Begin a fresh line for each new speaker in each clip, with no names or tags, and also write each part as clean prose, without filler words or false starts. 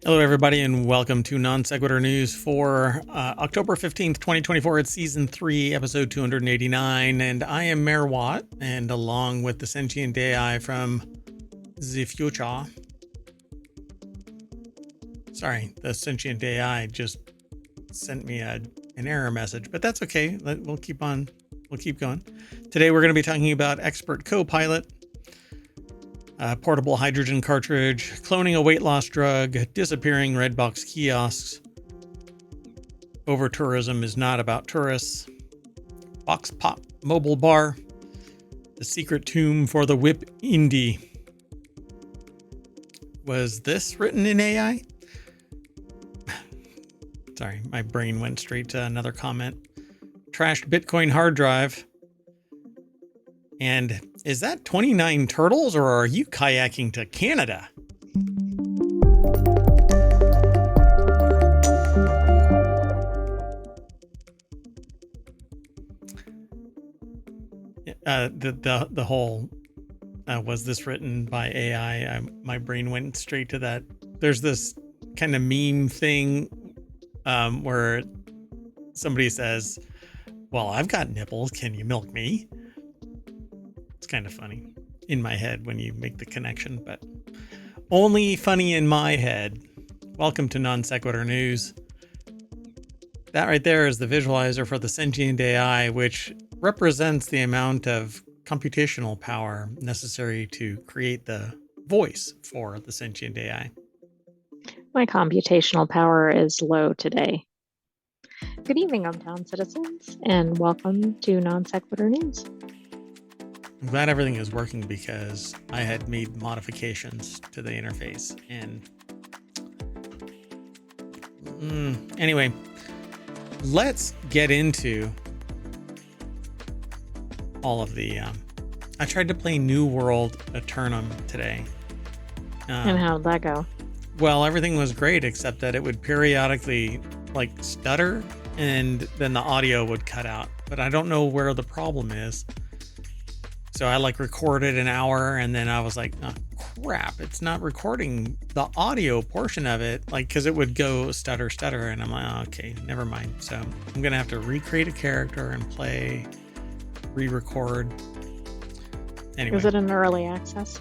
Hello, everybody, and welcome to Non Sequitur News for October 15th, 2024. It's Season 3, Episode 289, and I am Mayor Watt, and along with the sentient AI from the future. Sorry, the sentient AI just sent me an error message, but that's okay. We'll keep going. Today, we're going to be talking about Expert CoPilot, portable hydrogen cartridge, cloning a weight loss drug, disappearing Redbox kiosks, Overtourism is not about tourists, BoxPop Mobile Bar, the secret tomb for the whip Indy. Was this written in AI? Sorry, my brain went straight to another comment. Trashed Bitcoin hard drive. And is that 29 turtles, or are you kayaking to Canada? The whole was this written by AI? My brain went straight to that. There's this kind of meme thing where somebody says, "Well, I've got nipples. Can you milk me?" It's kind of funny in my head when you make the connection, but only funny in my head. Welcome to Non Sequitur News. That right there is the visualizer for the sentient AI, which represents the amount of computational power necessary to create the voice for the sentient AI.
My computational power is low today. Good evening, hometown citizens, and welcome to Non Sequitur News.
I'm glad everything is working because I had made modifications to the interface. And anyway, let's get into all of the... I tried to play New World Eternum today.
And how'd that go?
Well, everything was great, except that it would periodically stutter and then the audio would cut out. But I don't know where the problem is. So I recorded an hour and then I was like, oh, crap, it's not recording the audio portion of it. Because it would go stutter. And I'm like, oh, okay, never mind. So I'm going to have to recreate a character and play, re-record. Anyway.
Is it in early access?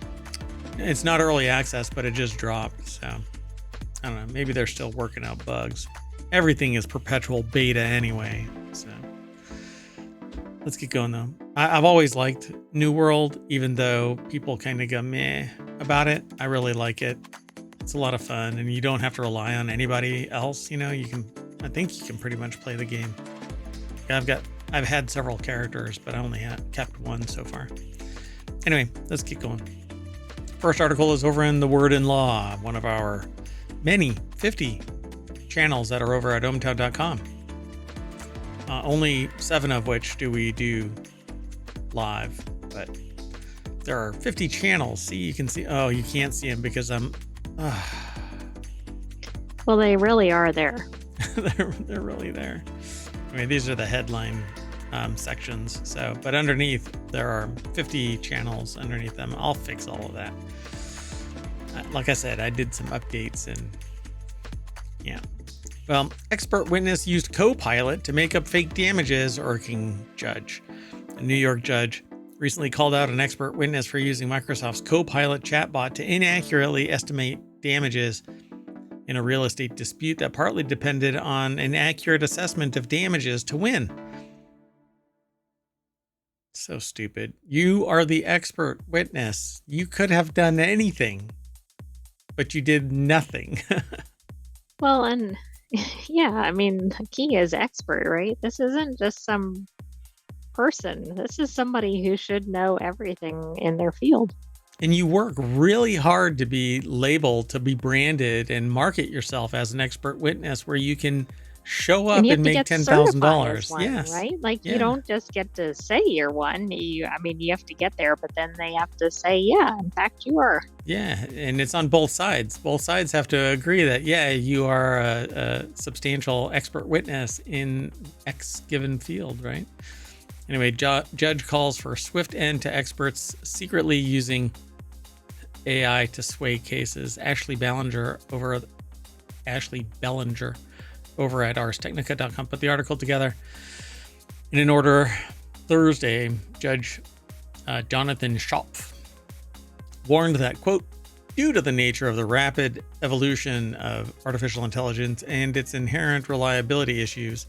It's not early access, but it just dropped. So I don't know. Maybe they're still working out bugs. Everything is perpetual beta anyway. So let's get going though. I've always liked New World, even though people kind of go meh about it. I really like it. It's a lot of fun, and you don't have to rely on anybody else. I think you can pretty much play the game. I've had several characters, but I only kept one so far. Anyway, let's keep going. First article is over in The Word in Law, one of our many 50 channels that are over at ohmtown.com. Only 7 of which do we do live, but there are 50 channels. See, you can see. Oh, you can't see them because I'm.
Well, they really are there.
they're really there. I mean, these are the headline sections. So, but underneath there are 50 channels underneath them. I'll fix all of that. Like I said, I did some updates and yeah. Well, expert witness used CoPilot to make up fake damages, irking judge. A New York judge recently called out an expert witness for using Microsoft's CoPilot chatbot to inaccurately estimate damages in a real estate dispute that partly depended on an accurate assessment of damages to win. So stupid. You are the expert witness. You could have done anything, but you did nothing.
Well, and yeah, I mean, the key is expert, right? This isn't just some person. This is somebody who should know everything in their field.
And you work really hard to be labeled, to be branded and market yourself as an expert witness where you can show up and make $10,000.
Yes. Right? You don't just get to say you're one. You have to get there, but then they have to say, yeah, in fact, you are.
Yeah. And it's on both sides. Both sides have to agree that, yeah, you are a substantial expert witness in X given field, right? Anyway, judge calls for a swift end to experts secretly using AI to sway cases. Ashley Ballinger over Ashley Bellinger over at arstechnica.com put the article together. In an order Thursday, Judge Jonathan Schopf warned that, quote, due to the nature of the rapid evolution of artificial intelligence and its inherent reliability issues,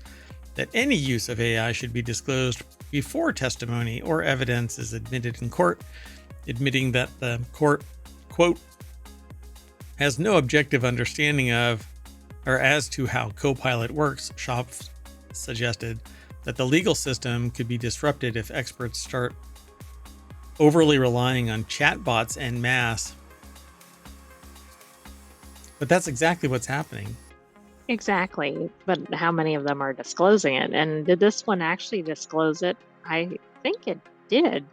that any use of AI should be disclosed before testimony or evidence is admitted in court, admitting that the court, quote, has no objective understanding of or as to how CoPilot works. Schopf suggested that the legal system could be disrupted if experts start overly relying on chatbots en masse. But that's exactly what's happening.
Exactly. But how many of them are disclosing it? And did this one actually disclose it? I think it did.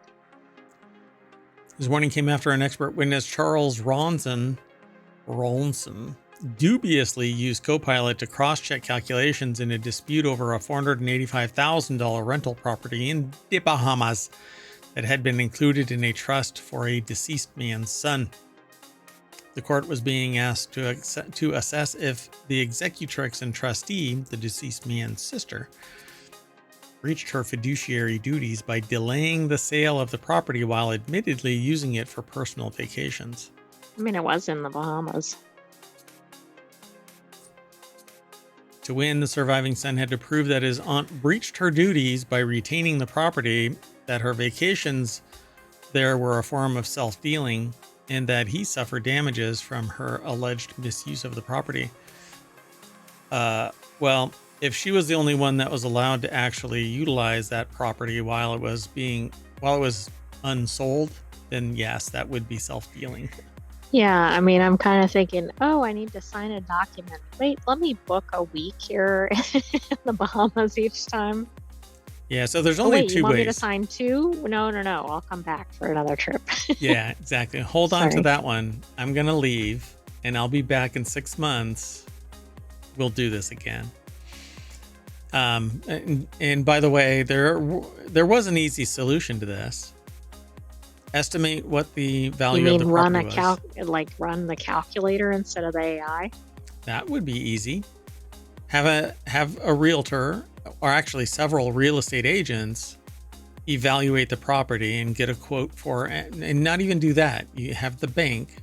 His warning came after an expert witness, Charles Ronson, dubiously used CoPilot to cross-check calculations in a dispute over a $485,000 rental property in the Bahamas that had been included in a trust for a deceased man's son. The court was being asked to assess if the executrix and trustee, the deceased man's sister, breached her fiduciary duties by delaying the sale of the property while admittedly using it for personal vacations.
I mean, it was in the Bahamas.
To win, the surviving son had to prove that his aunt breached her duties by retaining the property, that her vacations there were a form of self-dealing, and that he suffered damages from her alleged misuse of the property. Well, if she was the only one that was allowed to actually utilize that property while it was unsold, then yes, that would be self-dealing.
Yeah, I mean, I'm kind of thinking, oh, I need to sign a document. Wait, let me book a week here in the Bahamas each time.
Yeah, so there's only two ways.
You want me to sign two? No. I'll come back for another trip.
Yeah, exactly. Hold on to that one. I'm going to leave, and I'll be back in 6 months. We'll do this again. And by the way, there was an easy solution to this. Estimate what the value of the property was.
Run the calculator instead of the AI?
That would be easy. Have a realtor, or actually several real estate agents, evaluate the property and get a quote for it. And not even do that. You have the bank,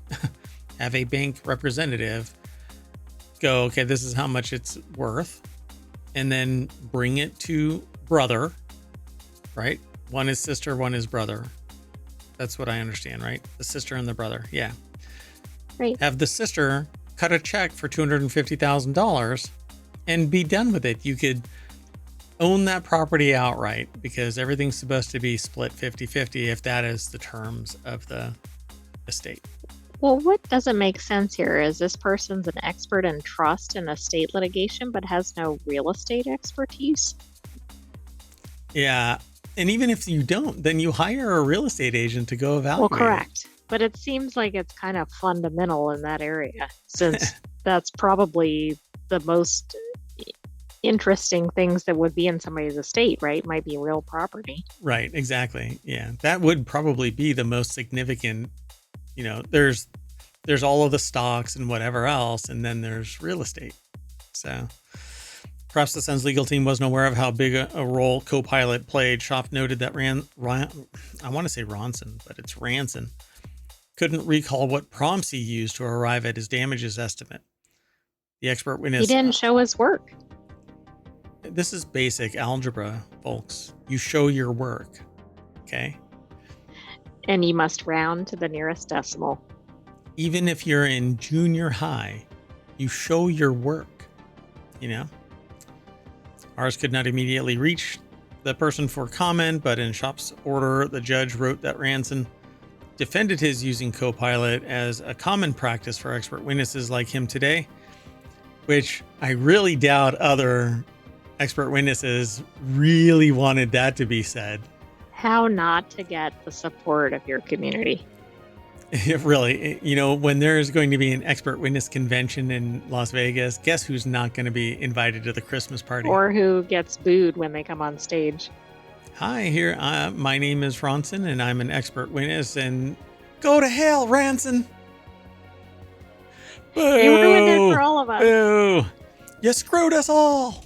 have a bank representative go, okay, this is how much it's worth. And then bring it to brother, right? One is sister, one is brother. That's what I understand, right? The sister and the brother. Yeah.
Right.
Have the sister cut a check for $250,000 and be done with it. You could own that property outright because everything's supposed to be split 50-50 if that is the terms of the estate.
Well, what doesn't make sense here is this person's an expert in trust and estate litigation, but has no real estate expertise.
Yeah. And even if you don't, then you hire a real estate agent to go evaluate.
Well, correct. But it seems like it's kind of fundamental in that area, since that's probably the most interesting things that would be in somebody's estate, right? Might be real property.
Right, exactly. Yeah, that would probably be the most significant. You know, there's all of the stocks and whatever else, and then there's real estate. So perhaps the Sun's legal team wasn't aware of how big a role CoPilot played. Schopf noted that I want to say Ronson, but it's Ranson, couldn't recall what prompts he used to arrive at his damages estimate. The expert witness...
He didn't show his work.
This is basic algebra, folks. You show your work, okay?
And you must round to the nearest decimal.
Even if you're in junior high, you show your work, you know? Ours could not immediately reach the person for comment, but in Schopf's order, the judge wrote that Ranson defended his using CoPilot as a common practice for expert witnesses like him today, which I really doubt other expert witnesses really wanted that to be said.
How not to get the support of your community.
Really, you know, when there's going to be an expert witness convention in Las Vegas, guess who's not going to be invited to the Christmas party?
Or who gets booed when they come on stage.
Hi, here. My name is Ronson, and I'm an expert witness. And go to hell, Ranson.
You ruined it
Boo!
for all of us.
Boo! You screwed us all.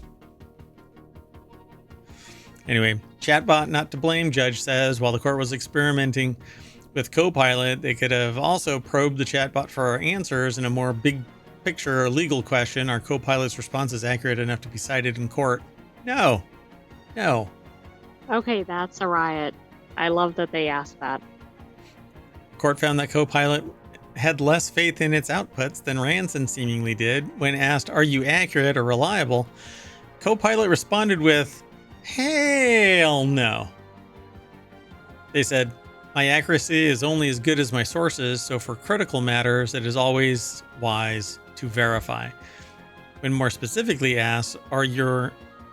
Anyway, chatbot not to blame, judge says. While the court was experimenting with CoPilot, they could have also probed the chatbot for answers in a more big picture or legal question. Are CoPilot's responses accurate enough to be cited in court? No. No.
Okay, that's a riot. I love that they asked that.
Court found that CoPilot had less faith in its outputs than Ranson seemingly did. When asked, are you accurate or reliable? CoPilot responded with, hell no. They said, my accuracy is only as good as my sources, so for critical matters, it is always wise to verify. When more specifically asked, are your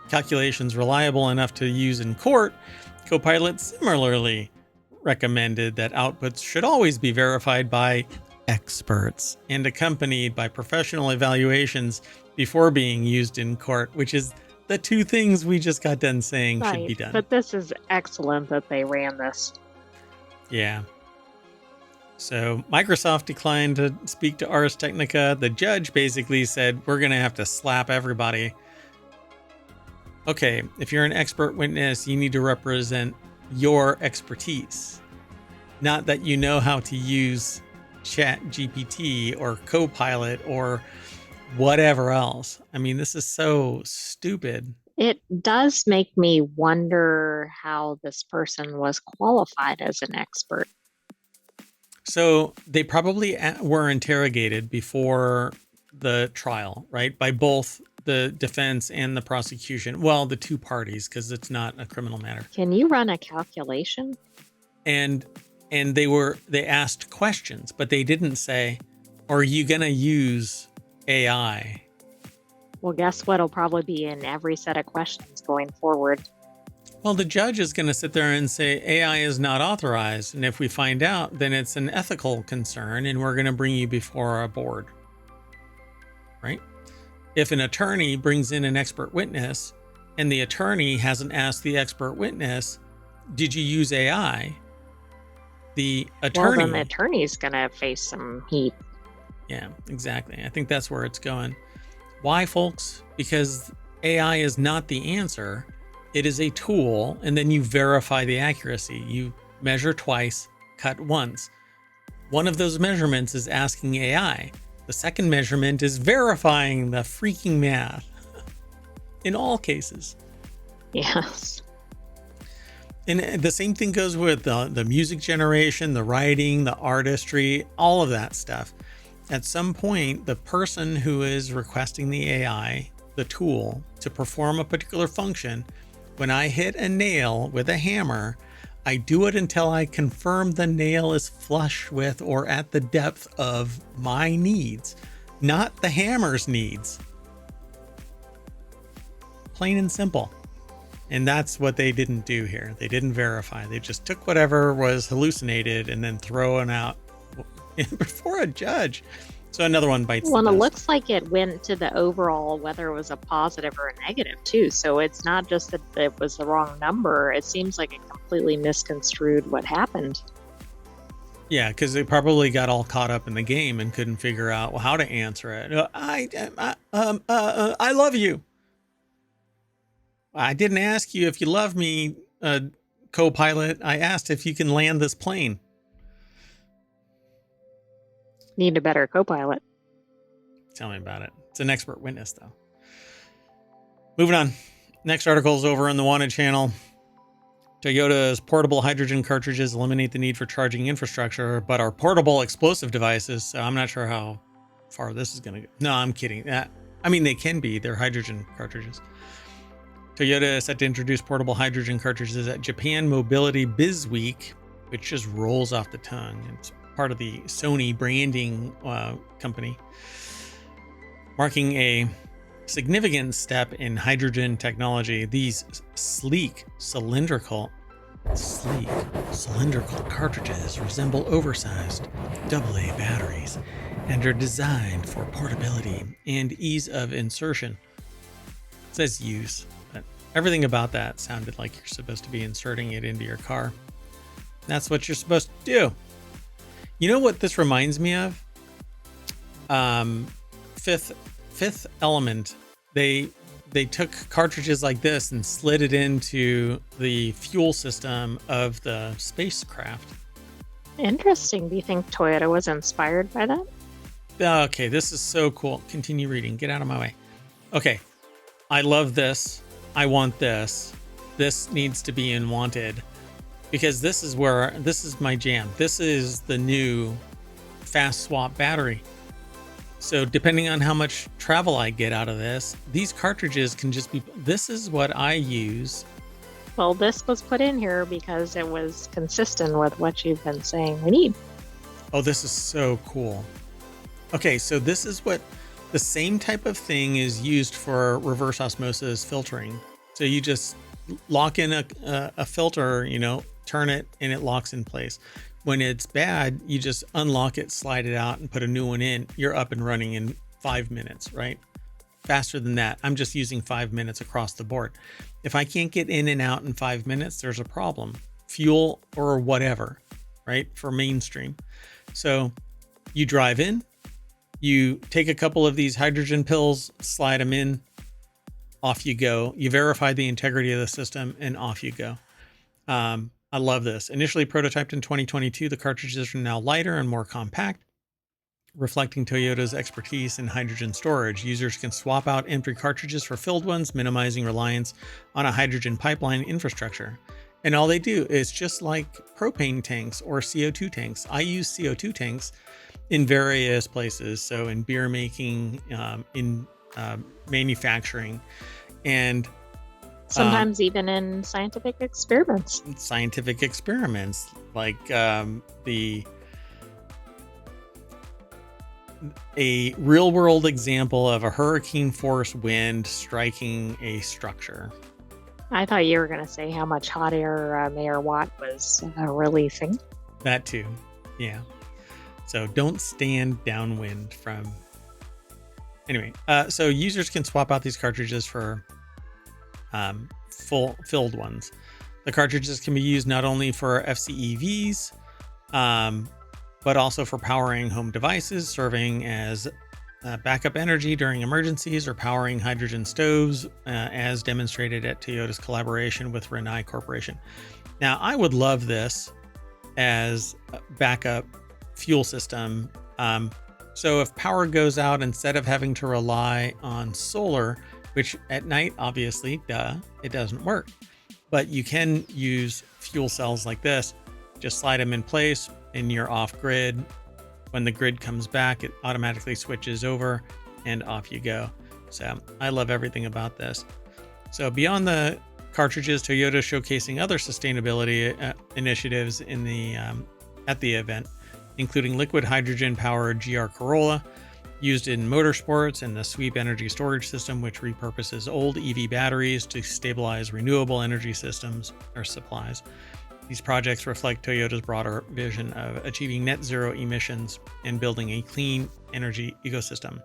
calculations reliable enough to use in court? CoPilot similarly recommended that outputs should always be verified by experts and accompanied by professional evaluations before being used in court, which is the two things we just got done saying should be done.
But this is excellent that they ran this.
Yeah. So Microsoft declined to speak to Ars Technica. The judge basically said, we're going to have to slap everybody. Okay, if you're an expert witness, you need to represent your expertise. Not that you know how to use ChatGPT or CoPilot or whatever else. I mean, this is so stupid.
It does make me wonder how this person was qualified as an expert.
So they probably were interrogated before the trial, right? By both the defense and the prosecution. Well, the two parties, because it's not a criminal matter.
Can you run a calculation?
And they asked questions, but they didn't say, are you going to use AI?
Well, guess what? It'll probably be in every set of questions going forward.
Well, the judge is going to sit there and say AI is not authorized. And if we find out, then it's an ethical concern and we're going to bring you before a board. Right? If an attorney brings in an expert witness and the attorney hasn't asked the expert witness, did you use AI? The attorney...
Well, then the attorney's going to face some heat.
Yeah, exactly. I think that's where it's going. Why, folks? Because AI is not the answer. It is a tool, and then you verify the accuracy. You measure twice, cut once. One of those measurements is asking AI. The second measurement is verifying the freaking math. In all cases.
Yes.
And the same thing goes with the music generation, the writing, the artistry, all of that stuff. At some point, the person who is requesting the AI, the tool, to perform a particular function, when I hit a nail with a hammer, I do it until I confirm the nail is flush with or at the depth of my needs, not the hammer's needs. Plain and simple. And that's what they didn't do here. They didn't verify. They just took whatever was hallucinated and then thrown out before a judge. So another one bites the
dust. Well, it looks like it went to the overall, whether it was a positive or a negative too. So it's not just that it was the wrong number. It seems like it completely misconstrued what happened.
Yeah, because they probably got all caught up in the game and couldn't figure out how to answer it. I love you. I didn't ask you if you love me, CoPilot. I asked if you can land this plane.
Need a better CoPilot.
Tell me about it. It's an expert witness, though. Moving on. Next article is over on the Wanted channel. Toyota's portable hydrogen cartridges eliminate the need for charging infrastructure, but are portable explosive devices. So I'm not sure how far this is going to go. No, I'm kidding. I mean, they can be. They're hydrogen cartridges. Toyota is set to introduce portable hydrogen cartridges at Japan Mobility Biz Week, which just rolls off the tongue. It's part of the Sony branding company, marking a significant step in hydrogen technology. These sleek cylindrical cartridges resemble oversized AA batteries and are designed for portability and ease of insertion. It says use, but everything about that sounded like you're supposed to be inserting it into your car. That's what you're supposed to do. You know what this reminds me of? Fifth Element, they took cartridges like this and slid it into the fuel system of the spacecraft.
Interesting. Do you think Toyota was inspired by that?
Okay, this is so cool. Continue reading. Get out of my way. Okay, I love this. I want this. This needs to be in wanted, because this is my jam. This is the new fast swap battery. So depending on how much travel I get out of this, these cartridges can just be, this is what I use.
Well, this was put in here because it was consistent with what you've been saying we need.
Oh, this is so cool. Okay, so this is what the same type of thing is used for reverse osmosis filtering. So you just lock in a filter, turn it, and it locks in place. When it's bad, you just unlock it, slide it out, and put a new one in. You're up and running in 5 minutes, right? Faster than that. I'm just using 5 minutes across the board. If I can't get in and out in 5 minutes, there's a problem. Fuel or whatever, right? For mainstream. So you drive in, you take a couple of these hydrogen pills, slide them in, off you go. You verify the integrity of the system, and off you go. I love this. Initially prototyped in 2022, the cartridges are now lighter and more compact, reflecting Toyota's expertise in hydrogen storage. Users can swap out empty cartridges for filled ones, minimizing reliance on a hydrogen pipeline infrastructure. And all they do is just like propane tanks or CO2 tanks. I use CO2 tanks in various places. So in beer making, in manufacturing, and
sometimes even in scientific experiments.
Like a real world example of a hurricane force wind striking a structure.
I thought you were going to say how much hot air Mayor Watt was releasing.
That too. Yeah. So don't stand downwind from. Anyway, so users can swap out these cartridges for filled ones. The cartridges can be used not only for FCEVs, but also for powering home devices, serving as backup energy during emergencies, or powering hydrogen stoves, as demonstrated at Toyota's collaboration with Rinnai Corporation. Now, I would love this as a backup fuel system. So if power goes out, instead of having to rely on solar, which at night, obviously, it doesn't work. But you can use fuel cells like this, just slide them in place, and you're off grid. When the grid comes back, it automatically switches over, and off you go. So I love everything about this. So beyond the cartridges, Toyota is showcasing other sustainability initiatives in the at the event, including liquid hydrogen powered GR Corolla, used in motorsports, and the Sweep energy storage system, which repurposes old EV batteries to stabilize renewable energy systems or supplies. These projects reflect Toyota's broader vision of achieving net zero emissions and building a clean energy ecosystem.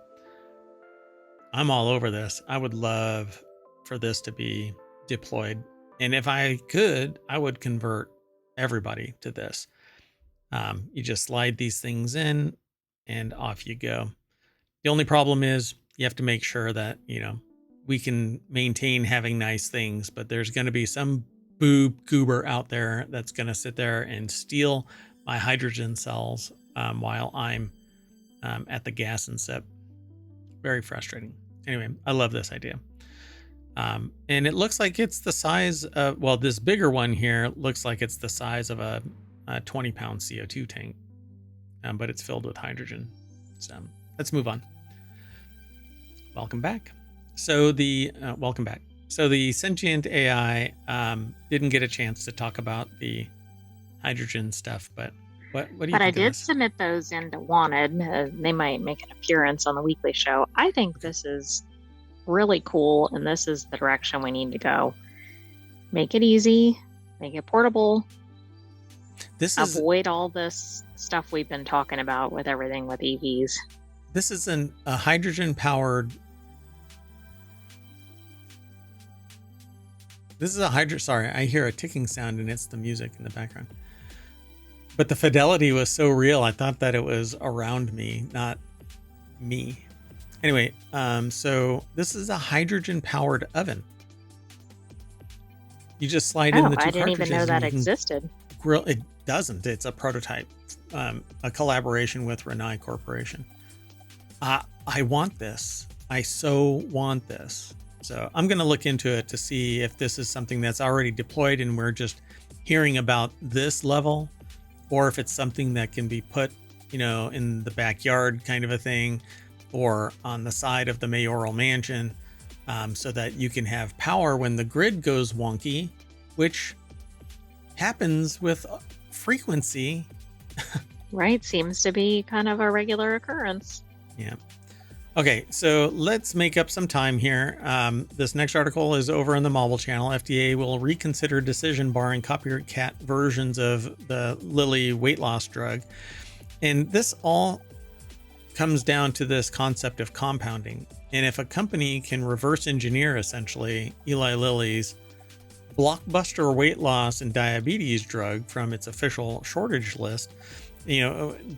I'm all over this. I would love for this to be deployed. And if I could, I would convert everybody to this. You just slide these things in and off you go. The only problem is you have to make sure that, we can maintain having nice things, but there's going to be some goober out there that's going to sit there and steal my hydrogen cells while I'm at the gas and sip. Very frustrating. Anyway, I love this idea. And it looks like it's the size of, this bigger one here looks like it's the size of a 20-pound CO2 tank, but it's filled with hydrogen. So let's move on. Welcome back. So the sentient AI didn't get a chance to talk about the hydrogen stuff, but what do you think?
But I did submit those into Wanted. They might make an appearance on the weekly show. I think this is really cool, and this is the direction we need to go. Make it easy, make it portable. Avoid all this stuff we've been talking about with everything with EVs.
This is a hydrogen powered. Sorry, I hear a ticking sound and it's the music in the background. But the fidelity was so real. I thought that it was around me, not me. Anyway, so this is a hydrogen powered oven. You just slide in the two
I didn't
cartridges
even know that
and you can
existed.
grill. It doesn't. It's a prototype, a collaboration with Rinnai Corporation. I want this. I so want this. So I'm going to look into it to see if this is something that's already deployed and we're just hearing about this level, or if it's something that can be put, in the backyard kind of a thing, or on the side of the mayoral mansion, so that you can have power when the grid goes wonky, which happens with frequency.
Right. Seems to be kind of a regular occurrence.
Yeah. Okay, so let's make up some time here. This next article is over in the Mobile channel. FDA will reconsider decision barring copycat versions of the Lilly weight loss drug. And this all comes down to this concept of compounding. And if a company can reverse engineer, essentially, Eli Lilly's blockbuster weight loss and diabetes drug from its official shortage list,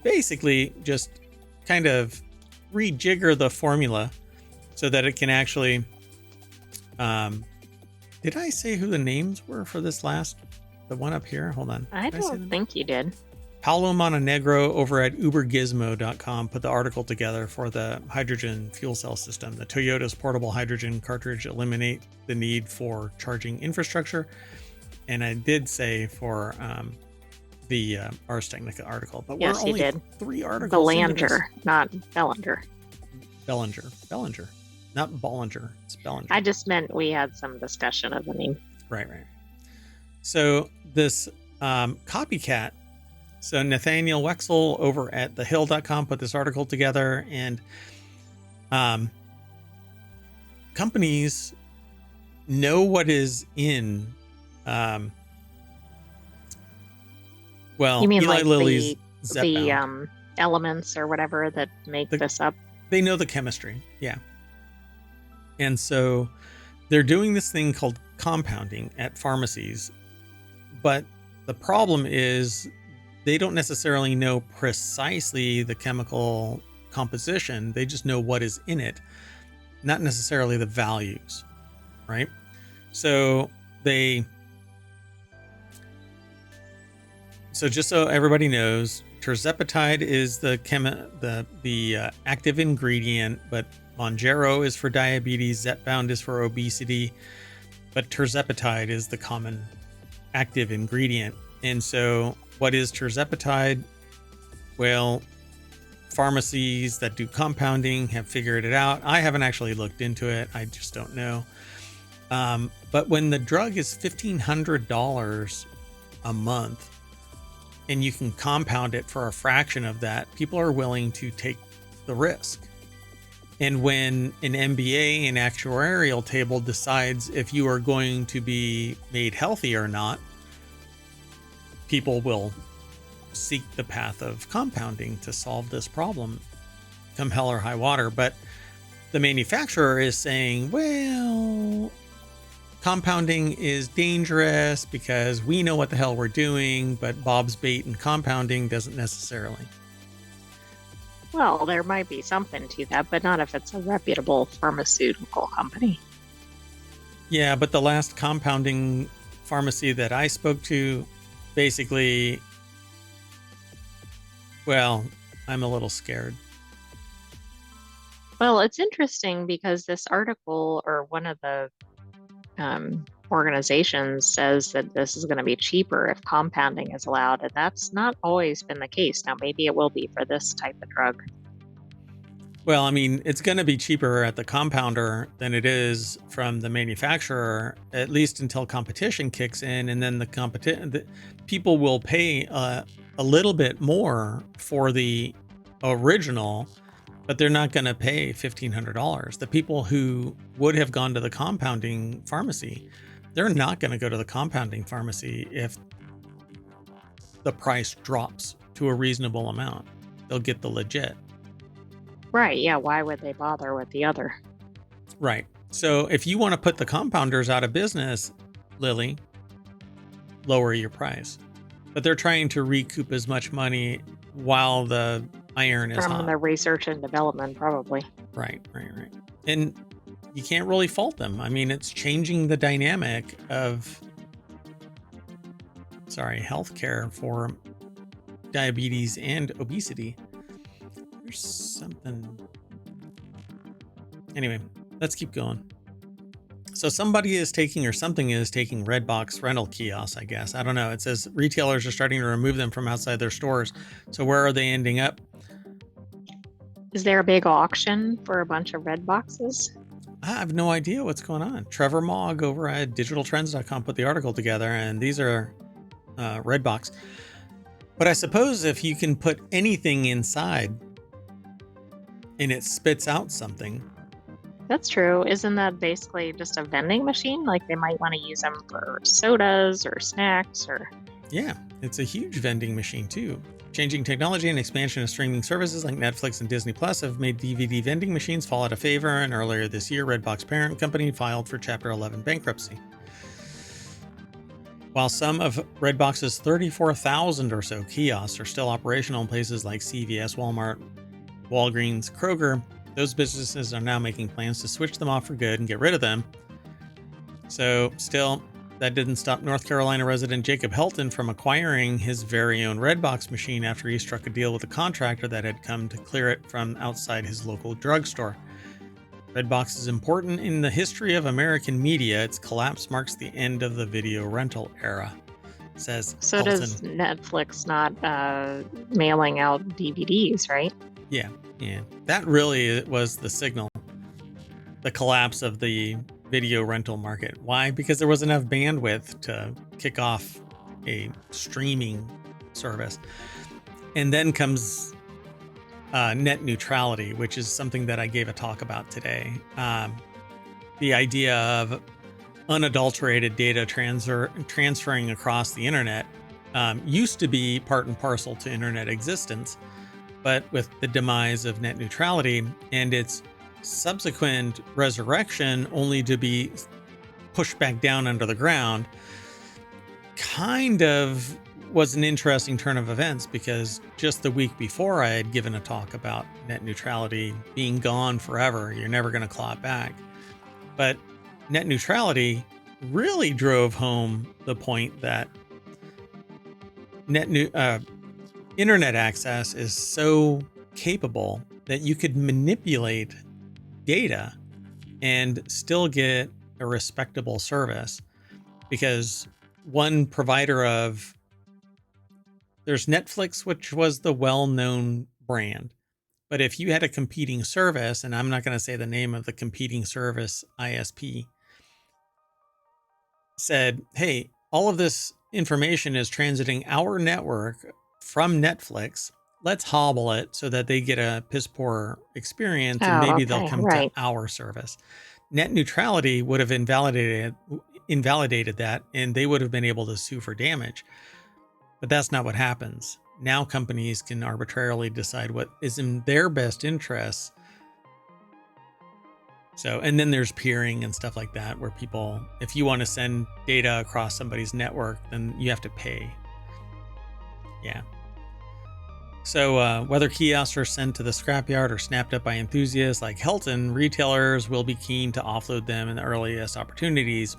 basically just kind of rejigger the formula so that it can actually did I say who the names were for this the one up here? Hold on.
I don't think you did.
Paulo Montenegro over at ubergizmo.com put the article together for the hydrogen fuel cell system. The Toyota's portable hydrogen cartridge eliminate the need for charging infrastructure. And I did say for the Ars Technica article, but
yes,
we're only
did.
3 articles.
Belanger, not Bellinger.
Bellinger, not Bollinger. It's Bellinger.
I just meant we had some discussion of the name.
Right. So this copycat. So Nathaniel Wexel over at thehill.com put this article together, and companies know what is in. Well,
you mean
Eli
like
Lilly's
the elements or whatever that make this up?
They know the chemistry, yeah. And so they're doing this thing called compounding at pharmacies, but the problem is they don't necessarily know precisely the chemical composition. They just know what is in it, not necessarily the values, right? So just so everybody knows, terzepatide is the active ingredient, but Mounjaro is for diabetes, Zepbound is for obesity, but terzepatide is the common active ingredient. And so what is terzepatide? Well, pharmacies that do compounding have figured it out. I haven't actually looked into it. I just don't know. But when the drug is $1,500 a month, and you can compound it for a fraction of that, people are willing to take the risk. And when an MBA, an actuarial table, decides if you are going to be made healthy or not, people will seek the path of compounding to solve this problem, come hell or high water. But the manufacturer is saying, well, compounding is dangerous because we know what the hell we're doing, but Bob's bait and compounding doesn't necessarily.
Well, there might be something to that, but not if it's a reputable pharmaceutical company.
Yeah, but the last compounding pharmacy that I spoke to, basically, well, I'm a little scared.
Well, it's interesting because this article, or one of the organizations, says that this is going to be cheaper if compounding is allowed, and that's not always been the case. Now, maybe it will be for this type of drug.
Well, I mean, it's going to be cheaper at the compounder than it is from the manufacturer, at least until competition kicks in, and then the people will pay a little bit more for the original, but they're not going to pay $1,500. The people who would have gone to the compounding pharmacy, they're not going to go to the compounding pharmacy if the price drops to a reasonable amount. They'll get the legit.
Right, yeah, why would they bother with the other?
Right. So if you want to put the compounders out of business, Lilly, lower your price. But they're trying to recoup as much money while the iron is
From
hot.
the research and development, probably.
Right. And you can't really fault them. I mean, it's changing the dynamic of, healthcare for diabetes and obesity. There's something. Anyway, let's keep going. So somebody is taking, or something is taking, Redbox rental kiosks, I guess. I don't know. It says retailers are starting to remove them from outside their stores. So where are they ending up?
Is there a big auction for a bunch of red boxes?
I have no idea what's going on. Trevor Mogg over at digitaltrends.com put the article together, and these are Redbox. But I suppose if you can put anything inside and it spits out something.
That's true. Isn't that basically just a vending machine? Like they might want to use them for sodas or snacks or...
Yeah, it's a huge vending machine too. Changing technology and expansion of streaming services like Netflix and Disney Plus have made DVD vending machines fall out of favor, and earlier this year, Redbox parent company filed for Chapter 11 bankruptcy. While some of Redbox's 34,000 or so kiosks are still operational in places like CVS, Walmart, Walgreens, Kroger, those businesses are now making plans to switch them off for good and get rid of them. So still, that didn't stop North Carolina resident Jacob Helton from acquiring his very own Redbox machine after he struck a deal with a contractor that had come to clear it from outside his local drugstore. Redbox is important in the history of American media. Its collapse marks the end of the video rental era, says
So
Helton.
does Netflix not mailing out DVDs, right?
Yeah. That really was the signal. The collapse of the video rental market. Why? Because there was enough bandwidth to kick off a streaming service. And then comes net neutrality, which is something that I gave a talk about today. The idea of unadulterated data transferring across the internet used to be part and parcel to internet existence. But with the demise of net neutrality and its subsequent resurrection only to be pushed back down under the ground, kind of was an interesting turn of events, because just the week before I had given a talk about net neutrality being gone forever. You're never going to claw it back. But net neutrality really drove home the point that internet access is so capable that you could manipulate data and still get a respectable service. Because one provider of, there's Netflix, which was the well-known brand. But if you had a competing service, and I'm not going to say the name of the competing service ISP, said, hey, all of this information is transiting our network from Netflix. Let's hobble it so that they get a piss poor experience, and maybe they'll come to our service. Net neutrality would have invalidated that, and they would have been able to sue for damage. But that's not what happens. Now companies can arbitrarily decide what is in their best interests. So, and then there's peering and stuff like that, where people, if you want to send data across somebody's network, then you have to pay. Yeah. So whether kiosks are sent to the scrapyard or snapped up by enthusiasts like Helton, retailers will be keen to offload them in the earliest opportunities.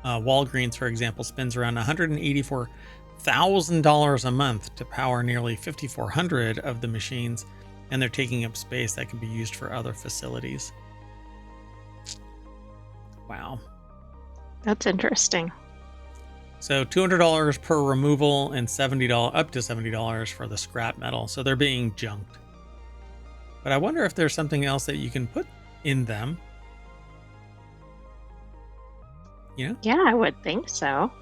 Walgreens, for example, spends around $184,000 a month to power nearly 5,400 of the machines, and they're taking up space that can be used for other facilities. Wow.
That's interesting.
So $200 per removal and $70 up to $70 for the scrap metal. So they're being junked. But I wonder if there's something else that you can put in them. You know?
Yeah, I would think so.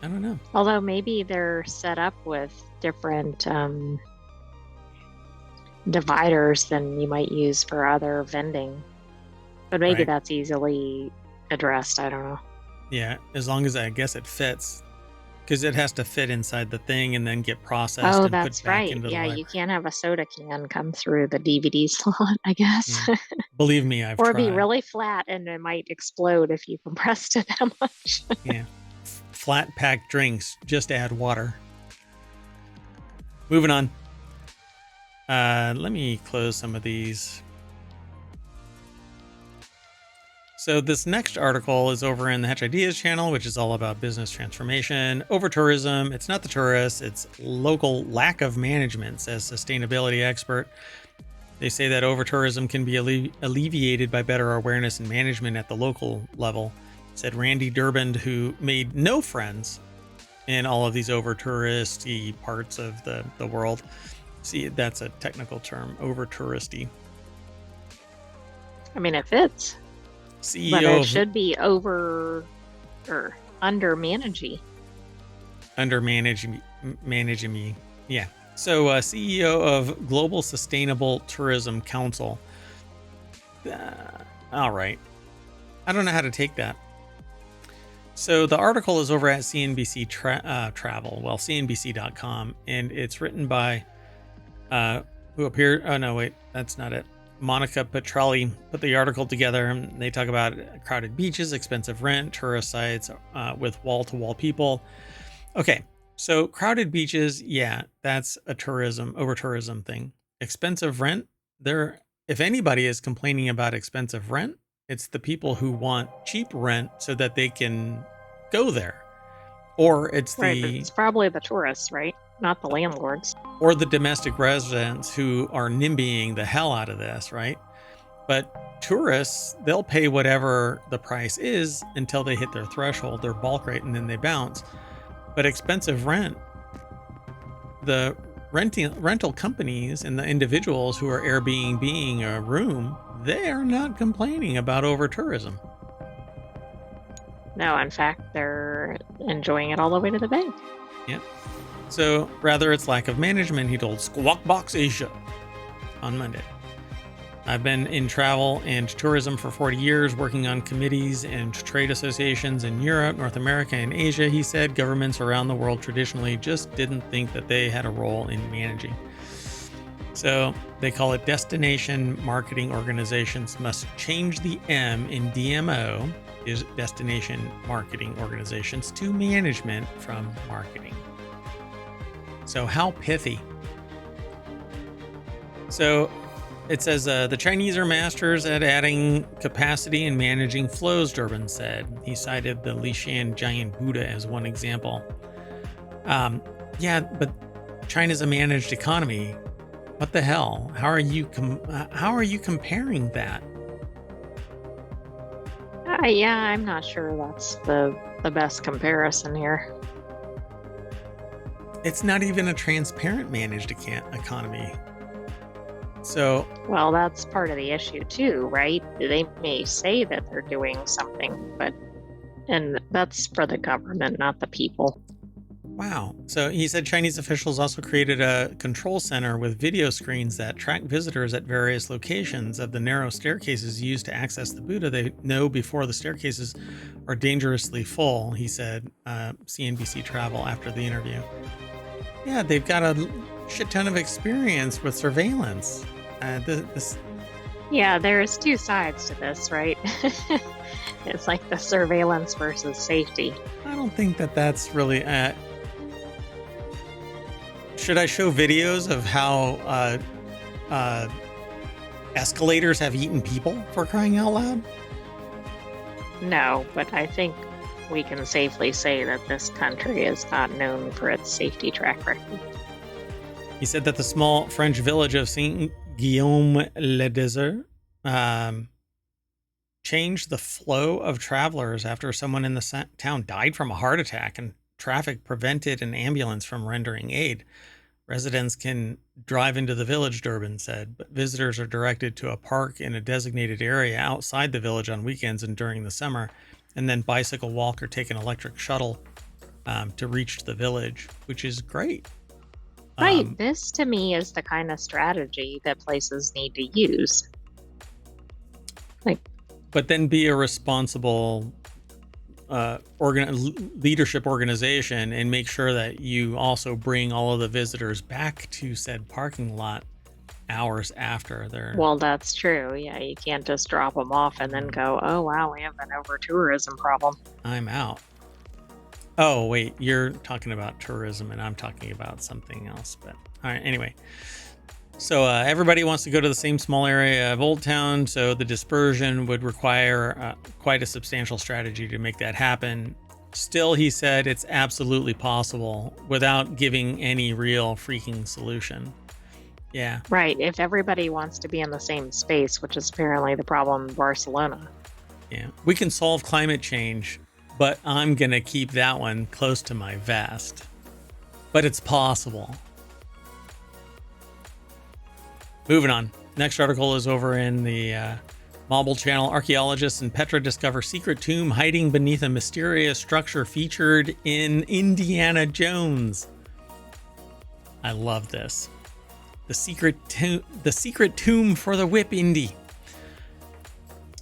I don't know.
Although maybe they're set up with different dividers than you might use for other vending. But maybe that's easily addressed. I don't know.
Yeah, as long as I guess it fits, because it has to fit inside the thing and then get processed and
that's
put back
right.
into the
Yeah,
library.
you can't have a soda can come through the DVD slot, I guess.
Yeah. Believe me, I've
or
tried.
be really flat and it might explode if you compressed it that much.
Yeah. Flat pack drinks, just add water. Moving on. Let me close some of these. So this next article is over in the Hatch Ideas channel, which is all about business transformation. Overtourism, it's not the tourists, it's local lack of management, says sustainability expert. They say that overtourism can be alleviated by better awareness and management at the local level, said Randy Durbin, who made no friends in all of these over-touristy parts of the world. See, that's a technical term, over-touristy.
I mean, it fits.
CEO
but it should be over or under managing.
Under managing me. Yeah. So CEO of Global Sustainable Tourism Council. All right. I don't know how to take that. So the article is over at CNBC Travel, well, CNBC.com, and it's written by who appeared. Oh, no, wait, that's not it. Monica Petrelli put the article together, and they talk about crowded beaches, expensive rent, tourist sites with wall-to-wall people. Okay, so crowded beaches, yeah, that's a over-tourism thing. Expensive rent, if anybody is complaining about expensive rent, it's the people who want cheap rent so that they can go there. Or it's
it's probably the tourists, right? Not the landlords.
Or the domestic residents who are NIMBYing the hell out of this, right? But tourists, they'll pay whatever the price is until they hit their threshold, their bulk rate, and then they bounce. But expensive rent, the rental companies and the individuals who are Airbnb-ing a room, they are not complaining about over-tourism.
No, in fact, they're enjoying it all the way to the bank.
Yeah. So rather it's lack of management, he told Squawk Box Asia on Monday. I've been in travel and tourism for 40 years, working on committees and trade associations in Europe, North America, and Asia, he said. Governments around the world traditionally just didn't think that they had a role in managing. So they call it destination marketing organizations must change the M in DMO, is destination marketing organizations, to management from marketing. So how pithy. So it says the Chinese are masters at adding capacity and managing flows, Durbin said. He cited the Lishan giant Buddha as one example. Yeah, but China's a managed economy. What the hell? How are you comparing that?
Yeah, I'm not sure that's the best comparison here.
It's not even a transparent managed economy. So,
well, that's part of the issue too, right? They may say that they're doing something, and that's for the government, not the people.
Wow. So he said Chinese officials also created a control center with video screens that track visitors at various locations of the narrow staircases used to access the Buddha. They know before the staircases are dangerously full, he said, CNBC Travel after the interview. Yeah, they've got a shit ton of experience with surveillance.
Yeah, there's two sides to this, right? It's like the surveillance versus safety.
I don't think that's really... should I show videos of how escalators have eaten people, for crying out loud?
No, but I think we can safely say that this country is not known for its safety track record.
He said that the small French village of Saint-Guillaume-le-Désert changed the flow of travelers after someone in the town died from a heart attack and traffic prevented an ambulance from rendering aid. Residents can drive into the village, Durbin said, but visitors are directed to a park in a designated area outside the village on weekends and during the summer, and then bicycle, walk, or take an electric shuttle to reach the village, which is great.
Right. This, to me, is the kind of strategy that places need to use.
But then be a responsible leadership organization and make sure that you also bring all of the visitors back to said parking lot hours after they're...
Well, that's true. Yeah, you can't just drop them off and then go, oh, wow, we have an over-tourism problem.
I'm out. Oh, wait, you're talking about tourism and I'm talking about something else. But all right, anyway. So everybody wants to go to the same small area of Old Town, so the dispersion would require quite a substantial strategy to make that happen. Still, he said it's absolutely possible without giving any real freaking solution. Yeah.
Right. If everybody wants to be in the same space, which is apparently the problem in Barcelona.
Yeah. We can solve climate change, but I'm going to keep that one close to my vest. But it's possible. Moving on. Next article is over in the Mobile Channel. Archaeologists in Petra discover secret tomb hiding beneath a mysterious structure featured in Indiana Jones. I love this. The secret tomb for the whip, Indy.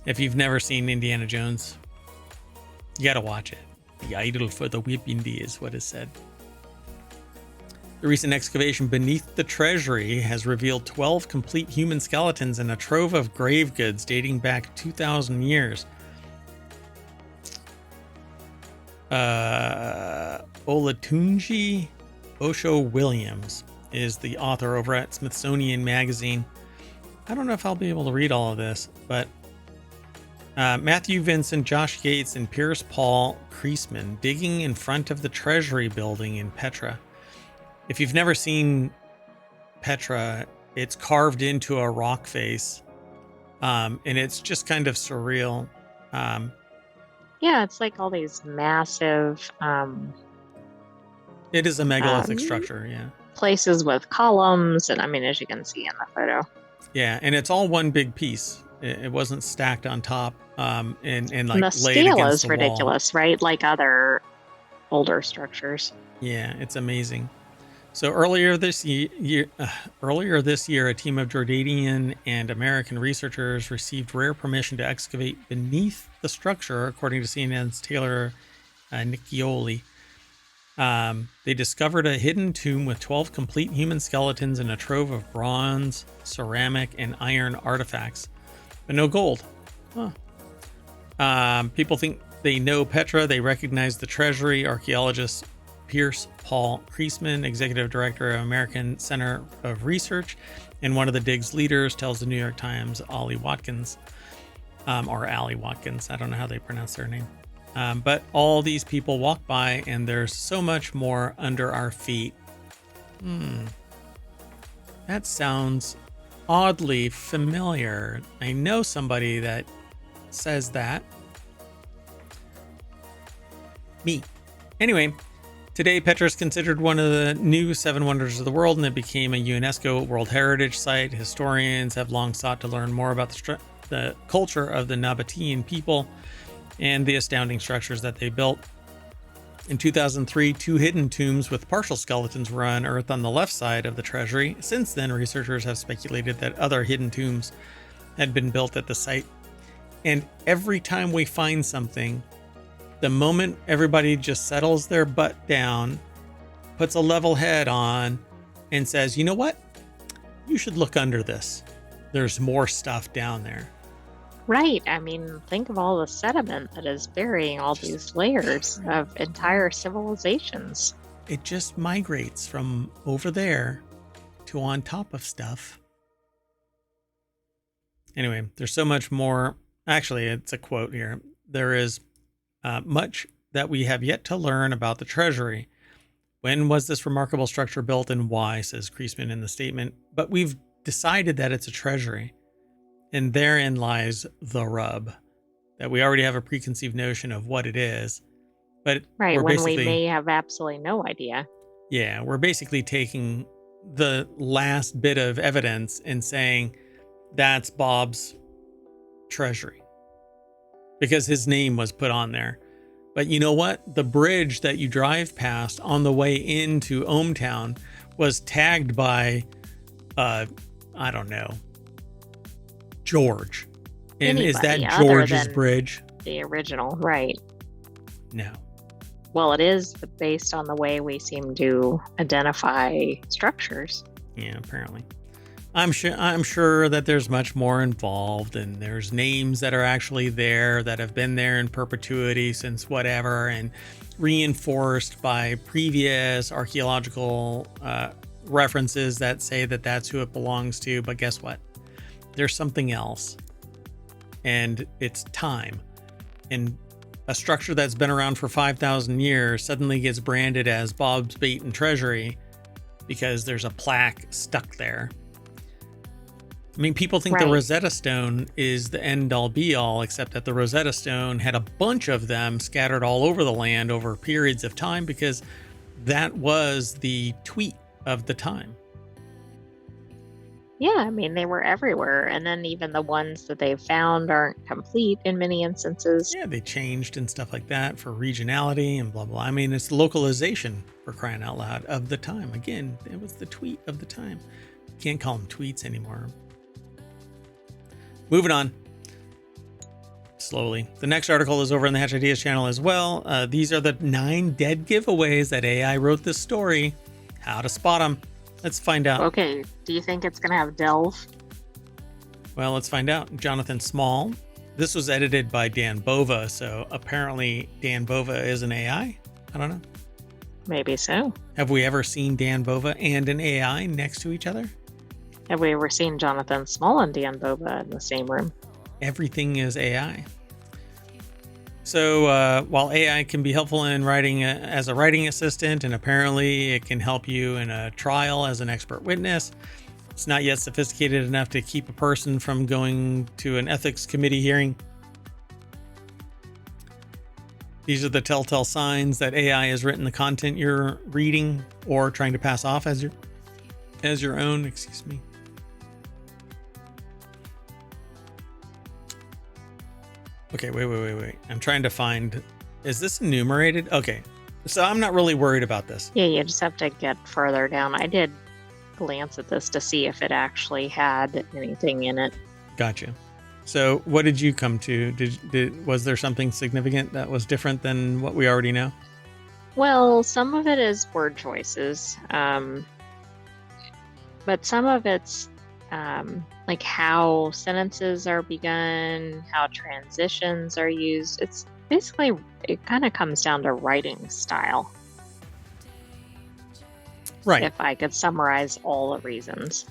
If you've never seen Indiana Jones, you gotta watch it. The idol for the whip, Indy, is what is said. The recent excavation beneath the treasury has revealed 12 complete human skeletons and a trove of grave goods dating back 2,000 years. Olatunji Osho Williams is the author over at Smithsonian Magazine. I don't know if I'll be able to read all of this, but Matthew Vincent, Josh Gates, and Pierce Paul Kreisman digging in front of the Treasury building in Petra. If you've never seen Petra, it's carved into a rock face, and it's just kind of surreal.
Yeah, it's like all these massive
It is a megalithic structure, yeah.
Places with columns, and I mean, as you can see in the photo.
Yeah, and it's all one big piece. It wasn't stacked on top, and like
And the
laid
scale
against
is
the wall.
ridiculous, right? Like other older structures.
Yeah, it's amazing. So earlier this year, a team of Jordanian and American researchers received rare permission to excavate beneath the structure, according to CNN's Taylor Niccioli. They discovered a hidden tomb with 12 complete human skeletons and a trove of bronze, ceramic, and iron artifacts, but no gold. Huh. People think they know Petra. They recognize the treasury. Archaeologist Pierce Paul Kreisman, executive director of American Center of Research, and one of the dig's leaders, tells the New York Times, Ollie Watkins, or Allie Watkins. I don't know how they pronounce their name. But all these people walk by, and there's so much more under our feet. That sounds oddly familiar. I know somebody that says that. Me. Anyway, today Petra is considered one of the new 7 wonders of the world, and it became a UNESCO World Heritage Site. Historians have long sought to learn more about the culture of the Nabatean people and the astounding structures that they built. In 2003, 2 hidden tombs with partial skeletons were unearthed on the left side of the treasury. Since then, researchers have speculated that other hidden tombs had been built at the site. And every time we find something, the moment everybody just settles their butt down, puts a level head on, and says, you know what? You should look under this. There's more stuff down there.
Right. I mean, think of all the sediment that is burying all these layers of entire civilizations.
It just migrates from over there to on top of stuff. Anyway, there's so much more. Actually, it's a quote here. There is much that we have yet to learn about the treasury. When was this remarkable structure built and why, says Kreisman in the statement. But we've decided that it's a treasury. And therein lies the rub, that we already have a preconceived notion of what it is. But
right, when we may have absolutely no idea.
Yeah, we're basically taking the last bit of evidence and saying that's Bob's treasury because his name was put on there. But you know what? The bridge that you drive past on the way into ohmTown was tagged by, I don't know, George. And
Anybody
is that George's bridge?
The original, right?
No.
Well, it is based on the way we seem to identify structures.
Yeah, apparently. I'm sure that there's much more involved, and there's names that are actually there that have been there in perpetuity since whatever, and reinforced by previous archaeological references that say that that's who it belongs to, but guess what? There's something else, and it's time. And a structure that's been around for 5,000 years suddenly gets branded as Bob's Bait and Treasury because there's a plaque stuck there. I mean, people think the Rosetta Stone is the end-all be-all, except that the Rosetta Stone had a bunch of them scattered all over the land over periods of time because that was the tweet of the time.
Yeah, I mean, they were everywhere. And then even the ones that they found aren't complete in many instances.
Yeah, they changed and stuff like that for regionality and blah, blah. I mean, it's localization, for crying out loud, of the time. Again, it was the tweet of the time. You can't call them tweets anymore. Moving on. Slowly. The next article is over on the Hatch Ideas channel as well. These are the 9 dead giveaways that AI wrote this story. How to spot them. Let's find out.
Okay, do you think it's going to have Delve?
Well, let's find out. Jonathan Small. This was edited by Dan Bova, so apparently Dan Bova is an AI? I don't know.
Maybe so.
Have we ever seen Dan Bova and an AI next to each other?
Have we ever seen Jonathan Small and Dan Bova in the same room?
Everything is AI. So while AI can be helpful in writing as a writing assistant, and apparently it can help you in a trial as an expert witness, it's not yet sophisticated enough to keep a person from going to an ethics committee hearing. These are the telltale signs that AI has written the content you're reading or trying to pass off as your own. Excuse me. Okay, wait. I'm trying to find, is this enumerated? Okay, so I'm not really worried about this.
Yeah, you just have to get further down. I did glance at this to see if it actually had anything in it.
Gotcha. So what did you come to? Was there something significant that was different than what we already know?
Well, some of it is word choices, but some of it's like how sentences are begun, how transitions are used. It's basically, it kind of comes down to writing style.
Right.
If I could summarize all the reasons.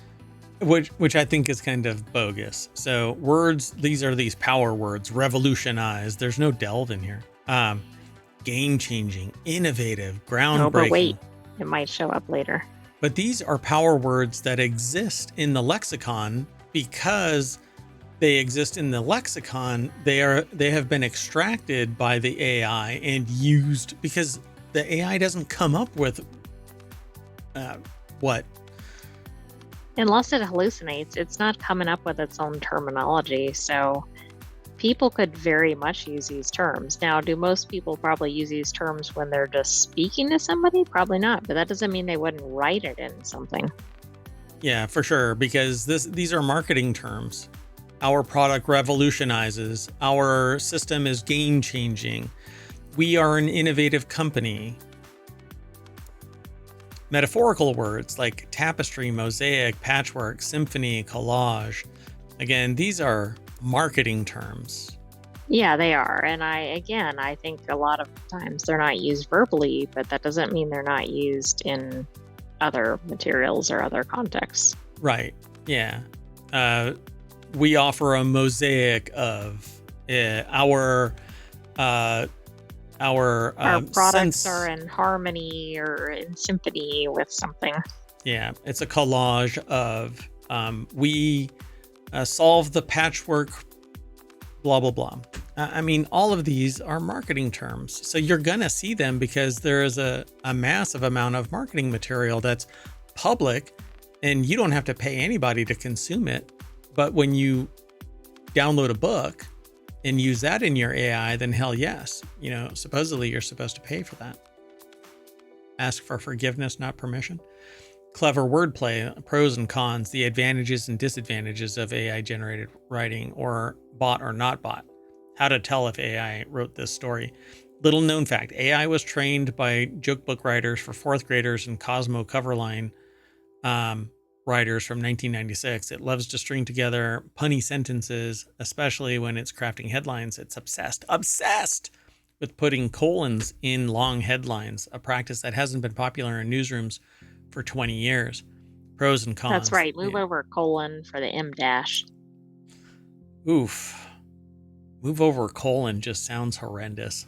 Which I think is kind of bogus. So words, these are these power words: revolutionize. There's no delve in here. Game-changing, innovative, groundbreaking.
Oh, but wait, it might show up later.
But these are power words that exist in the lexicon because they exist in the lexicon. They have been extracted by the AI and used because the AI doesn't come up with what?
Unless it hallucinates, it's not coming up with its own terminology. So people could very much use these terms. Now, do most people probably use these terms when they're just speaking to somebody? Probably not, but that doesn't mean they wouldn't write it in something.
Yeah, for sure, because these are marketing terms. Our product revolutionizes. Our system is game-changing. We are an innovative company. Metaphorical words like tapestry, mosaic, patchwork, symphony, collage. Again, these are marketing terms.
Yeah, they are. And I think a lot of times they're not used verbally, but that doesn't mean they're not used in other materials or other contexts.
Right. Yeah. We offer a mosaic of our
products are in harmony or in symphony with something.
Yeah, it's a collage of we solve the patchwork, blah, blah, blah. I mean, all of these are marketing terms. So you're going to see them because there is a massive amount of marketing material that's public and you don't have to pay anybody to consume it. But when you download a book and use that in your AI, then hell yes. You know, supposedly you're supposed to pay for that. Ask for forgiveness, not permission. Clever wordplay, pros and cons, the advantages and disadvantages of AI generated writing, or bot or not bot. How to tell if AI wrote this story. Little known fact, AI was trained by joke book writers for 4th graders and Cosmo Coverline writers from 1996. It loves to string together punny sentences, especially when it's crafting headlines. It's obsessed with putting colons in long headlines, a practice that hasn't been popular in newsrooms for 20 years. Pros and cons.
That's right. Move over colon for the M dash.
Oof. Move over colon just sounds horrendous.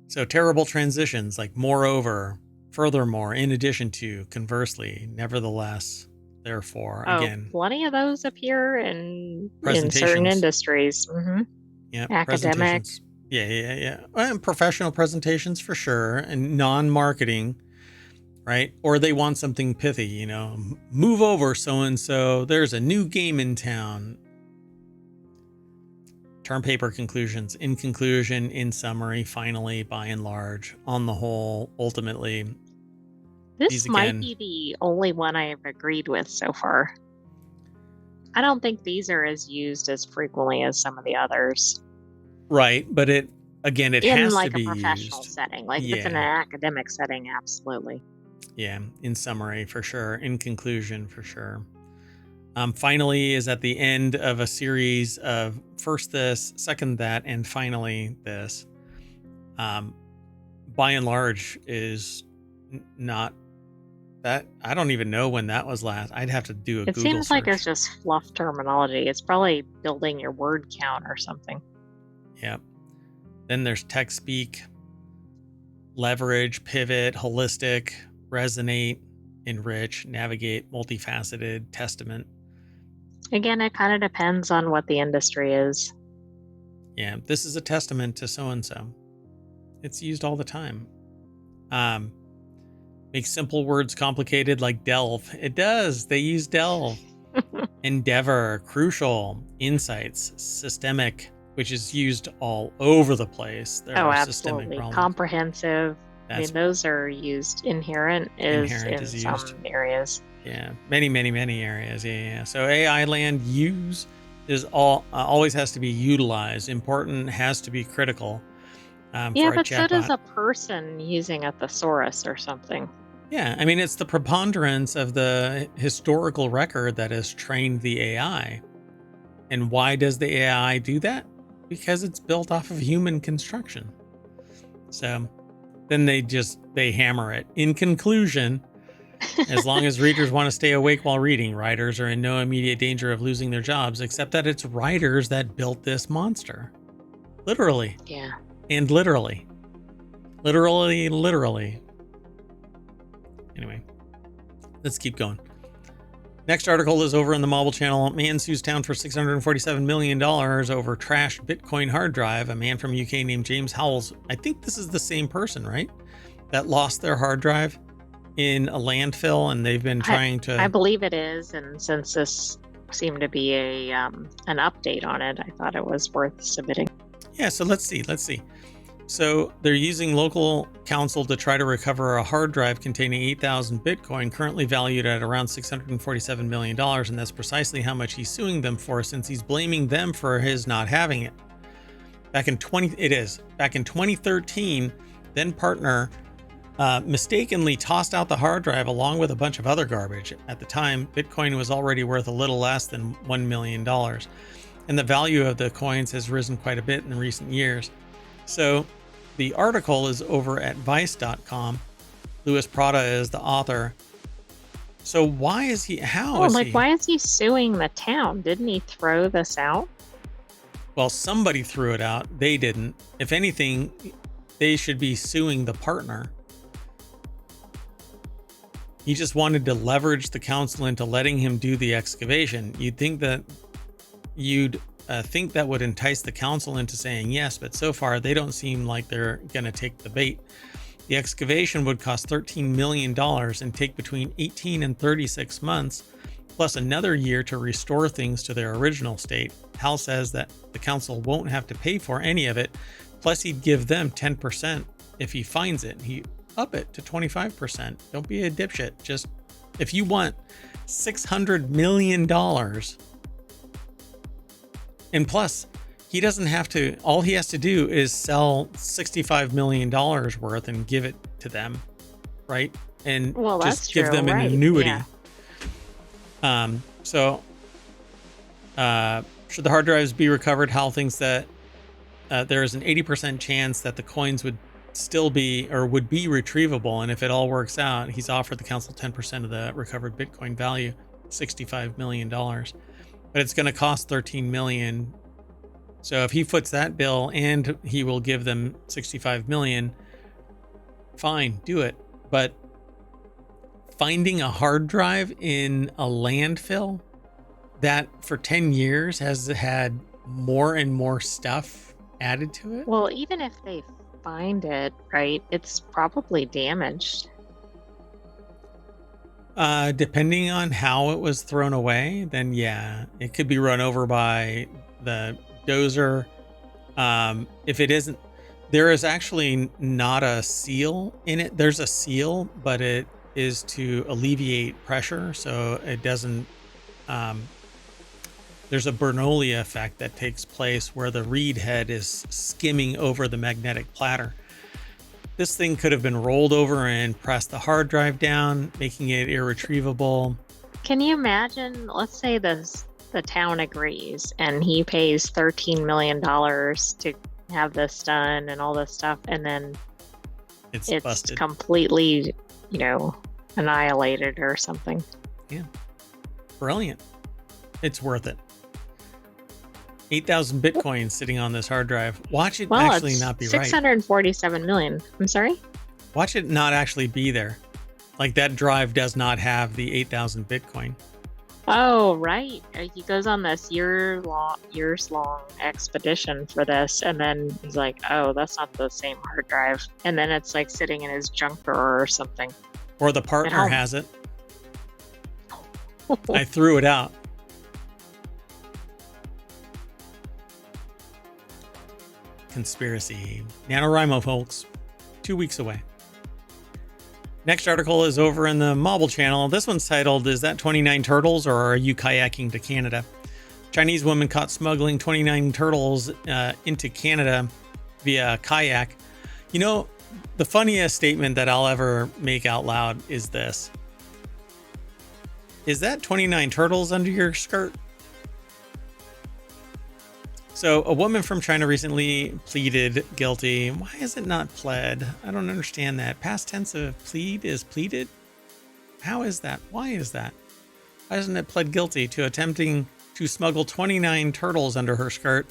So terrible transitions like moreover, furthermore, in addition to, conversely, nevertheless, therefore, again.
Plenty of those appear in certain
Presentations.
industries.
Yeah,
Academic.
presentations. Yeah. And professional presentations for sure, and non-marketing, right? Or they want something pithy, you know, move over so-and-so, there's a new game in town. Term paper conclusions. In conclusion, in summary, finally, by and large, on the whole, ultimately.
This might be the only one I have agreed with so far. I don't think these are as used as frequently as some of the others.
Right, but it has to be used.
In like a professional setting. Like if it's in an academic setting, absolutely.
Yeah, in summary, for sure. In conclusion, for sure. Finally is at the end of a series of first this, second that, and finally this. By and large is not that. I don't even know when that was last. I'd have to do a Google search. It seems
like it's just fluff terminology. It's probably building your word count or something.
Yeah. Then there's text speak, leverage, pivot, holistic, resonate, enrich, navigate, multifaceted, testament.
Again, it kind of depends on what the industry is.
Yeah, this is a testament to so-and-so. It's used all the time. Make simple words complicated like delve. It does. They use delve. Endeavor, crucial, insights, systemic, which is used all over the place. There are
absolutely.
Systemic problems.
Comprehensive. I mean, those are used. Inherent is some areas.
Yeah, many areas. Yeah. So AI land use is always has to be utilized. Important has to be critical.
But so does a person using a thesaurus or something.
Yeah, I mean, it's the preponderance of the historical record that has trained the AI. And why does the AI do that? Because it's built off of human construction. So then they hammer it. In conclusion, as long as readers want to stay awake while reading, writers are in no immediate danger of losing their jobs, except that it's writers that built this monster. Literally.
Yeah.
And literally. Literally. Anyway, let's keep going. Next article is over in the Mobile Channel. Man sues town for $647 million over trashed Bitcoin hard drive. A man from UK named James Howells. I think this is the same person, right? That lost their hard drive in a landfill, and they've been trying to...
I believe it is, and since this seemed to be an update on it, I thought it was worth submitting.
Yeah, so let's see. So they're using local counsel to try to recover a hard drive containing 8,000 Bitcoin, currently valued at around $647 million, and that's precisely how much he's suing them for, since he's blaming them for his not having it. Back in 2013, then partner mistakenly tossed out the hard drive along with a bunch of other garbage. At the time, Bitcoin was already worth a little less than $1 million, and the value of the coins has risen quite a bit in recent years. So the article is over at vice.com. Louis Prada is the author. So why is he, why
is he suing the town? Didn't he throw this out?
Well, somebody threw it out. They didn't. If anything, they should be suing the partner. He just wanted to leverage the council into letting him do the excavation. You'd think that would entice the council into saying yes, but so far they don't seem like they're going to take the bait. The excavation would cost $13 million and take between 18 and 36 months, plus another year to restore things to their original state. Hal says that the council won't have to pay for any of it, plus he'd give them 10% if he finds it. He up it to 25%. Don't be a dipshit. Just, if you want $600 million, and plus, he doesn't have to, all he has to do is sell $65 million worth and give it to them, right? And just give them an annuity. Yeah. Should the hard drives be recovered, Hal thinks that there is an 80% chance that the coins would still be or would be retrievable. And if it all works out, he's offered the council 10% of the recovered Bitcoin value, $65 million. But it's going to cost $13 million. So if he foots that bill and he will give them $65 million, fine, do it. But finding a hard drive in a landfill that for 10 years has had more and more stuff added to it.
Well, even if they find it, right, it's probably damaged.
Depending on how it was thrown away, then yeah, it could be run over by the dozer. If it isn't, there is actually not a seal in it. There's a seal, but it is to alleviate pressure, so it doesn't. There's a Bernoulli effect that takes place where the reed head is skimming over the magnetic platter. This thing could have been rolled over and pressed the hard drive down, making it irretrievable.
Can you imagine, let's say the town agrees and he pays $13 million to have this done and all this stuff, and then it's busted. Completely, annihilated or something.
Yeah. Brilliant. It's worth it. 8,000 Bitcoin sitting on this hard drive. Watch it actually not be
647 million. I'm sorry?
Watch it not actually be there. Like that drive does not have the 8,000 Bitcoin.
Oh, right. He goes on this years long expedition for this, and then he's like, oh, that's not the same hard drive. And then it's like sitting in his junk drawer or something.
Or the partner has it. I threw it out. Conspiracy. NaNoWriMo, folks. 2 weeks away. Next article is over in the Mobile channel. This one's titled, Is That 29 Turtles or Are You Kayaking to Canada? Chinese woman caught smuggling 29 turtles into Canada via kayak. The funniest statement that I'll ever make out loud is this. Is that 29 turtles under your skirt? So a woman from China recently pleaded guilty. Why is it not pled? I don't understand that. Past tense of plead is pleaded? How is that? Why is that? Why isn't it pled guilty to attempting to smuggle 29 turtles under her skirt?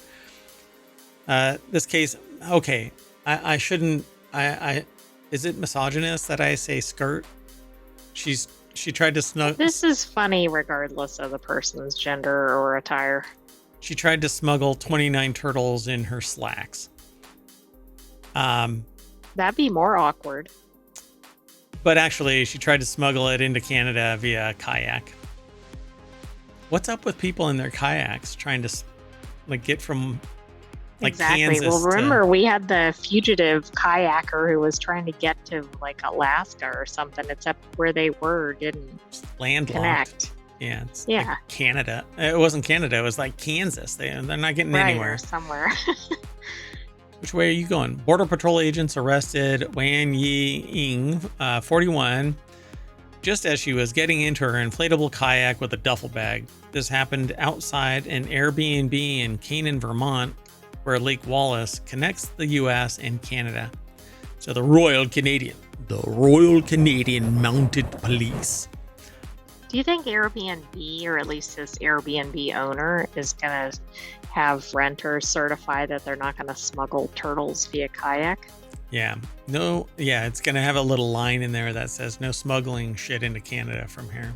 This case, okay, I shouldn't, is it misogynist that I say skirt? She tried to snuggle.
This is funny regardless of the person's gender or attire.
She tried to smuggle 29 turtles in her slacks.
That'd be more awkward.
But actually, she tried to smuggle it into Canada via kayak. What's up with people in their kayaks trying to get from
exactly.
Kansas?
Well, remember we had the fugitive kayaker who was trying to get to Alaska or something, except where they were didn't connect.
Yeah, it's like Canada. It wasn't Canada. It was like Kansas. They're not getting anywhere.
Somewhere.
Which way are you going? Border Patrol agents arrested Wan Yi-ing, 41, just as she was getting into her inflatable kayak with a duffel bag. This happened outside an Airbnb in Canaan, Vermont, where Lake Wallace connects the U.S. and Canada. So the Royal Canadian Mounted Police.
Do you think Airbnb, or at least this Airbnb owner, is going to have renters certify that they're not going to smuggle turtles via kayak?
Yeah. No. Yeah, it's going to have a little line in there that says no smuggling shit into Canada from here.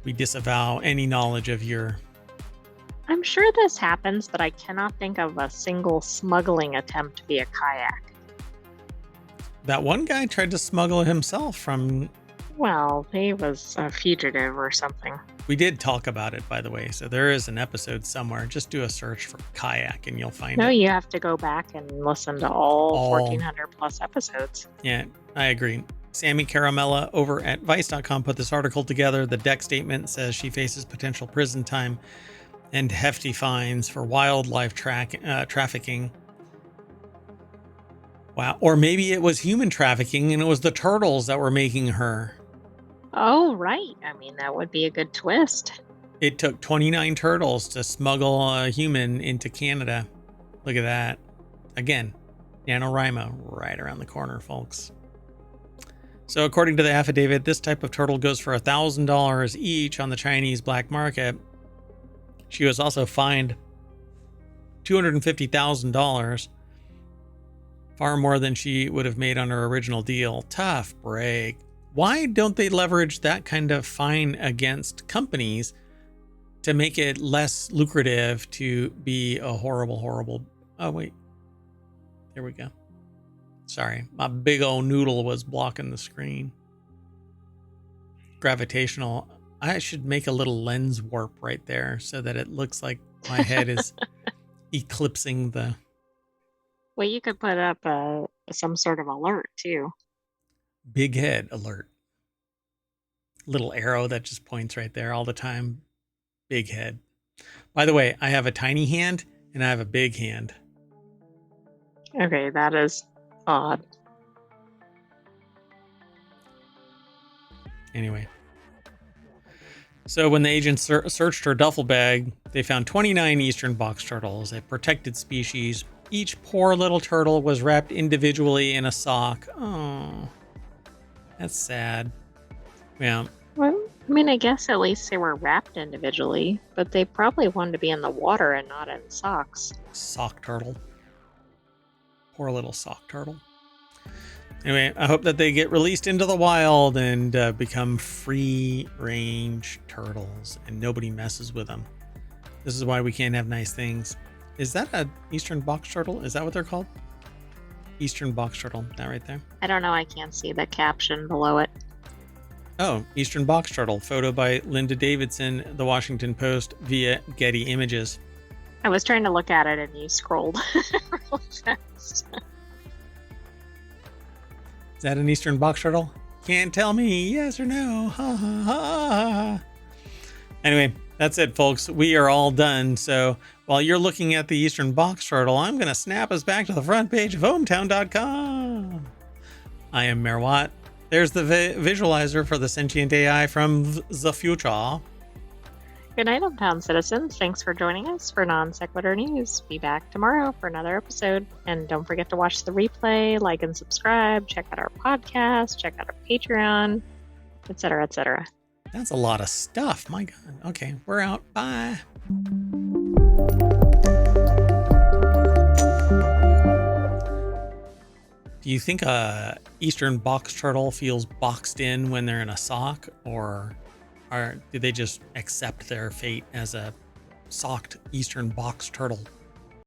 We disavow any knowledge of your...
I'm sure this happens, but I cannot think of a single smuggling attempt via kayak.
That one guy tried to smuggle himself from...
Well, he was a fugitive or something.
We did talk about it, by the way. So there is an episode somewhere. Just do a search for kayak and you'll find it.
No, you have to go back and listen to all 1,400 plus episodes.
Yeah, I agree. Sammy Caramella over at Vice.com put this article together. The deck statement says she faces potential prison time and hefty fines for wildlife trafficking. Wow. Or maybe it was human trafficking and it was the turtles that were making her.
Oh, right. I mean, that would be a good twist.
It took 29 turtles to smuggle a human into Canada. Look at that. Again, NaNoWriMo, right around the corner, folks. So according to the affidavit, this type of turtle goes for $1,000 each on the Chinese black market. She was also fined $250,000, far more than she would have made on her original deal. Tough break. Why don't they leverage that kind of fine against companies to make it less lucrative to be a horrible... Oh, wait. There we go. Sorry, my big old noodle was blocking the screen. Gravitational. I should make a little lens warp right there so that it looks like my head is eclipsing the...
Well, you could put up some sort of alert too.
Big head alert. Little arrow that just points right there all the time. Big head. By the way, I have a tiny hand and I have a big hand.
Okay, that is odd.
Anyway. So when the agents searched her duffel bag, they found 29 eastern box turtles, a protected species. Each poor little turtle was wrapped individually in a sock. Oh, that's sad. Yeah.
Well, I mean, I guess at least they were wrapped individually, but they probably wanted to be in the water and not in socks.
Sock turtle. Poor little sock turtle. Anyway, I hope that they get released into the wild and become free-range turtles and nobody messes with them. This is why we can't have nice things. Is that an eastern box turtle? Is that what they're called? Eastern box turtle. That right there?
I don't know. I can't see the caption below it.
Oh, eastern box turtle. Photo by Linda Davidson, The Washington Post, via Getty Images.
I was trying to look at it and you scrolled really fast.
Is that an eastern box turtle? Can't tell me yes or no. Ha, ha, ha. Anyway, that's it, folks. We are all done. So while you're looking at the eastern box turtle, I'm going to snap us back to the front page of hometown.com. I am Merwat. There's the visualizer for the sentient AI from the future.
Good night, hometown citizens. Thanks for joining us for Non Sequitur News. Be back tomorrow for another episode. And don't forget to watch the replay, like and subscribe, check out our podcast, check out our Patreon, etc., etc.
That's a lot of stuff. My God. Okay, we're out. Bye. Do you think a eastern box turtle feels boxed in when they're in a sock, or do they just accept their fate as a socked eastern box turtle?